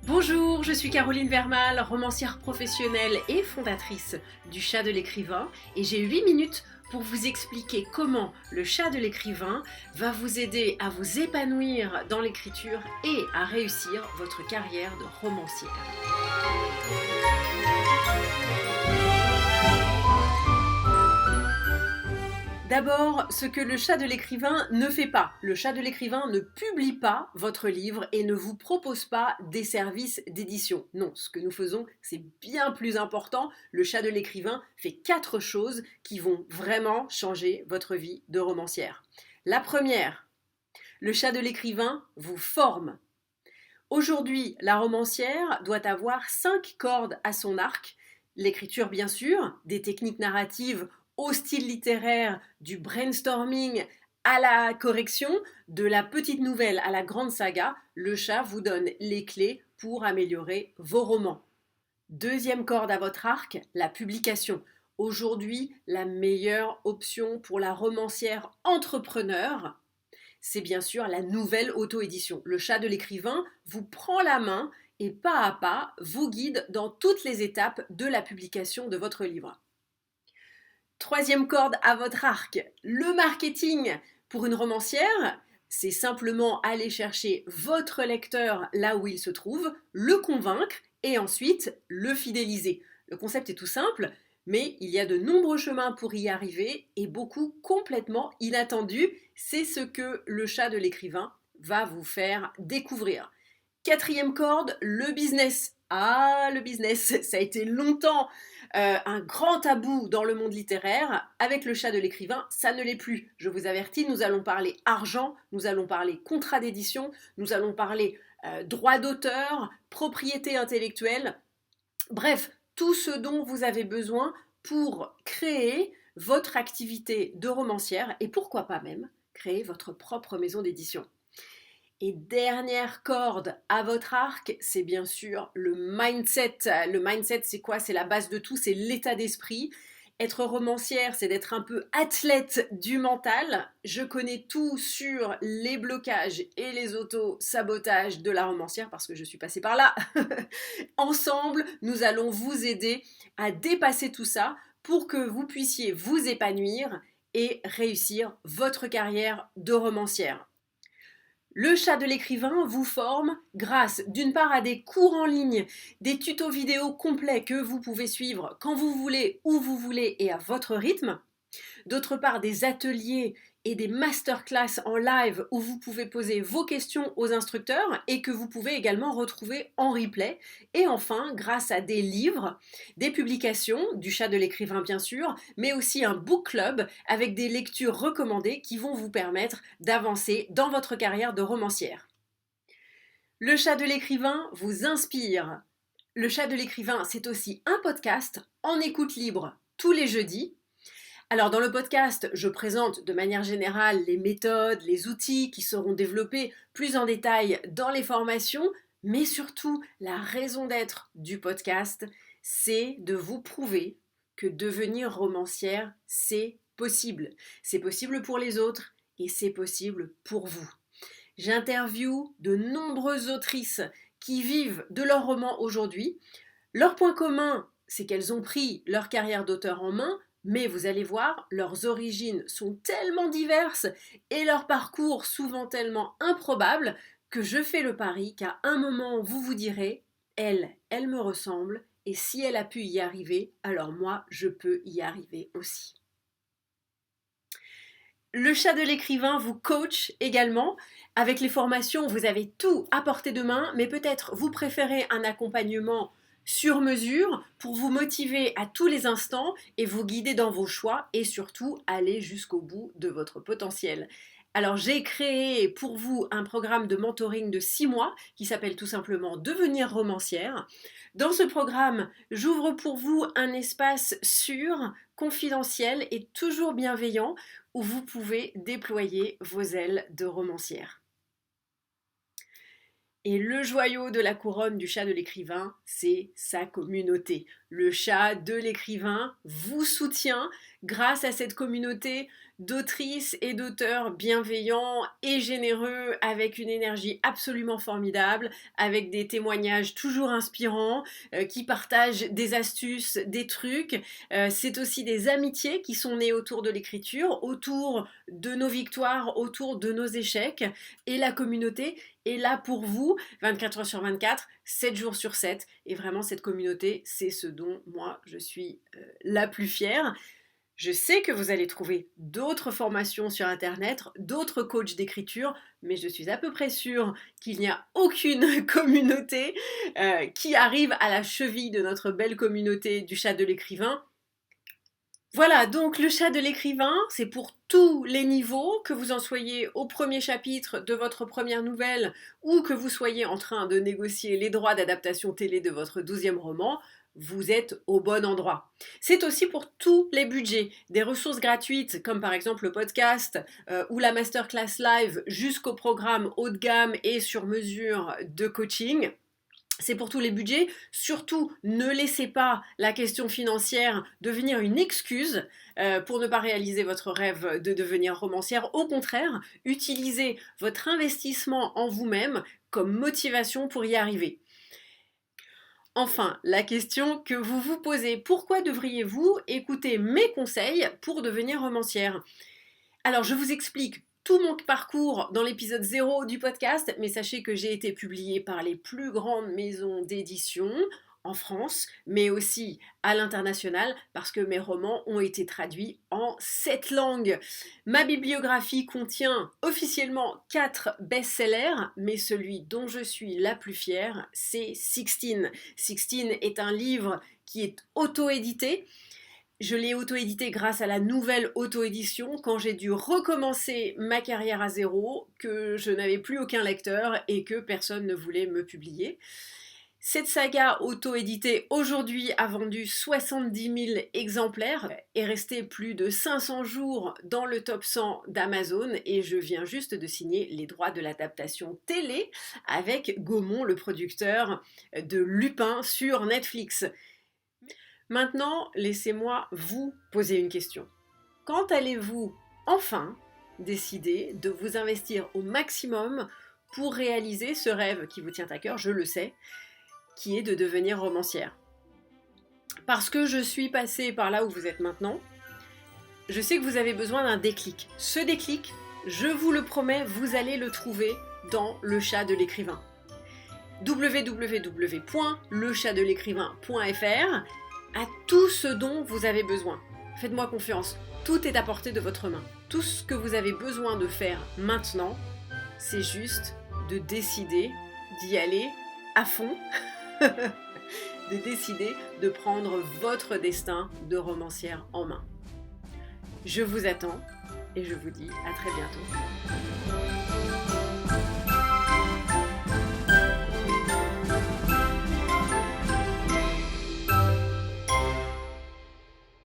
Bonjour, je suis Caroline Vermal, romancière professionnelle et fondatrice du Chat de l'écrivain et j'ai 8 minutes pour vous expliquer comment le Chat de l'écrivain va vous aider à vous épanouir dans l'écriture et à réussir votre carrière de romancière. D'abord, ce que le Chat de l'écrivain ne fait pas. Le Chat de l'écrivain ne publie pas votre livre et ne vous propose pas des services d'édition. Non, ce que nous faisons, c'est bien plus important. Le Chat de l'écrivain fait 4 choses qui vont vraiment changer votre vie de romancière. La première, le Chat de l'écrivain vous forme. Aujourd'hui, la romancière doit avoir 5 cordes à son arc. L'écriture, bien sûr, des techniques narratives au style littéraire, du brainstorming à la correction, de la petite nouvelle à la grande saga. Le Chat vous donne les clés pour améliorer vos romans. Deuxième corde à votre arc, la publication. Aujourd'hui, la meilleure option pour la romancière entrepreneur, c'est bien sûr la nouvelle auto-édition. Le Chat de l'écrivain vous prend la main et pas à pas vous guide dans toutes les étapes de la publication de votre livre. Troisième corde à votre arc, le marketing. Pour une romancière, c'est simplement aller chercher votre lecteur là où il se trouve, le convaincre et ensuite le fidéliser. Le concept est tout simple, mais il y a de nombreux chemins pour y arriver et beaucoup complètement inattendus. C'est ce que le Chat de l'écrivain va vous faire découvrir. Quatrième corde, le business. Ah, le business, ça a été longtemps un grand tabou dans le monde littéraire. Avec le Chat de l'écrivain, ça ne l'est plus. Je vous avertis, nous allons parler argent, nous allons parler contrat d'édition, nous allons parler droit d'auteur, propriété intellectuelle. Bref, tout ce dont vous avez besoin pour créer votre activité de romancière et pourquoi pas même créer votre propre maison d'édition. Et dernière corde à votre arc, c'est bien sûr le mindset. Le mindset, c'est quoi? C'est la base de tout, c'est l'état d'esprit. Être romancière, c'est d'être un peu athlète du mental. Je connais tout sur les blocages et les auto-sabotages de la romancière parce que je suis passée par là. Ensemble, nous allons vous aider à dépasser tout ça pour que vous puissiez vous épanouir et réussir votre carrière de romancière. Le Chat de l'écrivain vous forme grâce d'une part à des cours en ligne, des tutos vidéo complets que vous pouvez suivre quand vous voulez, où vous voulez et à votre rythme. D'autre part, des ateliers et des masterclass en live où vous pouvez poser vos questions aux instructeurs et que vous pouvez également retrouver en replay. Et enfin, grâce à des livres, des publications, du Chat de l'écrivain bien sûr, mais aussi un book club avec des lectures recommandées qui vont vous permettre d'avancer dans votre carrière de romancière. Le Chat de l'écrivain vous inspire. Le Chat de l'écrivain, c'est aussi un podcast en écoute libre tous les jeudis. Alors dans le podcast, je présente de manière générale les méthodes, les outils qui seront développés plus en détail dans les formations, mais surtout la raison d'être du podcast, c'est de vous prouver que devenir romancière, c'est possible. C'est possible pour les autres et c'est possible pour vous. J'interviewe de nombreuses autrices qui vivent de leur roman aujourd'hui. Leur point commun, c'est qu'elles ont pris leur carrière d'auteur en main, mais vous allez voir, leurs origines sont tellement diverses et leur parcours souvent tellement improbable que je fais le pari qu'à un moment vous vous direz elle me ressemble et si elle a pu y arriver, alors moi je peux y arriver aussi. Le Chat de l'écrivain vous coach également. Avec les formations, vous avez tout à portée de main, mais peut-être vous préférez un accompagnement sur mesure pour vous motiver à tous les instants et vous guider dans vos choix et surtout aller jusqu'au bout de votre potentiel. Alors j'ai créé pour vous un programme de mentoring de 6 mois qui s'appelle tout simplement Devenir romancière. Dans ce programme, j'ouvre pour vous un espace sûr, confidentiel et toujours bienveillant où vous pouvez déployer vos ailes de romancière. Et le joyau de la couronne du Chat de l'écrivain, c'est sa communauté. Le chat de l'écrivain vous soutient grâce à cette communauté d'autrices et d'auteurs bienveillants et généreux, avec une énergie absolument formidable, avec des témoignages toujours inspirants, qui partagent des astuces, des trucs. C'est aussi des amitiés qui sont nées autour de l'écriture, autour de nos victoires, autour de nos échecs. Et la communauté est là pour vous, 24 heures sur 24, 7 jours sur 7. Et vraiment, cette communauté, c'est ce dont moi, je suis la plus fière. Je sais que vous allez trouver d'autres formations sur Internet, d'autres coachs d'écriture, mais je suis à peu près sûre qu'il n'y a aucune communauté qui arrive à la cheville de notre belle communauté du chat de l'écrivain. Voilà, donc le chat de l'écrivain, c'est pour tous les niveaux, que vous en soyez au premier chapitre de votre première nouvelle ou que vous soyez en train de négocier les droits d'adaptation télé de votre 12e roman. Vous êtes au bon endroit. C'est aussi pour tous les budgets, des ressources gratuites comme par exemple le podcast ou la masterclass live jusqu'au programme haut de gamme et sur mesure de coaching. C'est pour tous les budgets. Surtout, ne laissez pas la question financière devenir une excuse pour ne pas réaliser votre rêve de devenir romancière. Au contraire, utilisez votre investissement en vous-même comme motivation pour y arriver. Enfin, la question que vous vous posez, pourquoi devriez-vous écouter mes conseils pour devenir romancière ? Alors, je vous explique tout mon parcours dans l'épisode 0 du podcast, mais sachez que j'ai été publiée par les plus grandes maisons d'édition en France, mais aussi à l'international, parce que mes romans ont été traduits en 7 langues. Ma bibliographie contient officiellement 4 best-sellers, mais celui dont je suis la plus fière, c'est Sixteen. Sixteen est un livre qui est auto-édité. Je l'ai auto-édité grâce à la nouvelle auto-édition quand j'ai dû recommencer ma carrière à zéro, que je n'avais plus aucun lecteur et que personne ne voulait me publier. Cette saga auto-éditée aujourd'hui a vendu 70 000 exemplaires, est restée plus de 500 jours dans le top 100 d'Amazon et je viens juste de signer les droits de l'adaptation télé avec Gaumont, le producteur de Lupin sur Netflix. Maintenant, laissez-moi vous poser une question. Quand allez-vous enfin décider de vous investir au maximum pour réaliser ce rêve qui vous tient à cœur, je le sais, qui est de devenir romancière ? Parce que je suis passée par là où vous êtes maintenant, je sais que vous avez besoin d'un déclic. Ce déclic, je vous le promets, vous allez le trouver dans Le Chat de l'écrivain. www.lechatdelécrivain.fr à tout ce dont vous avez besoin. Faites-moi confiance, tout est à portée de votre main. Tout ce que vous avez besoin de faire maintenant, c'est juste de décider d'y aller à fond, de décider de prendre votre destin de romancière en main. Je vous attends et je vous dis à très bientôt.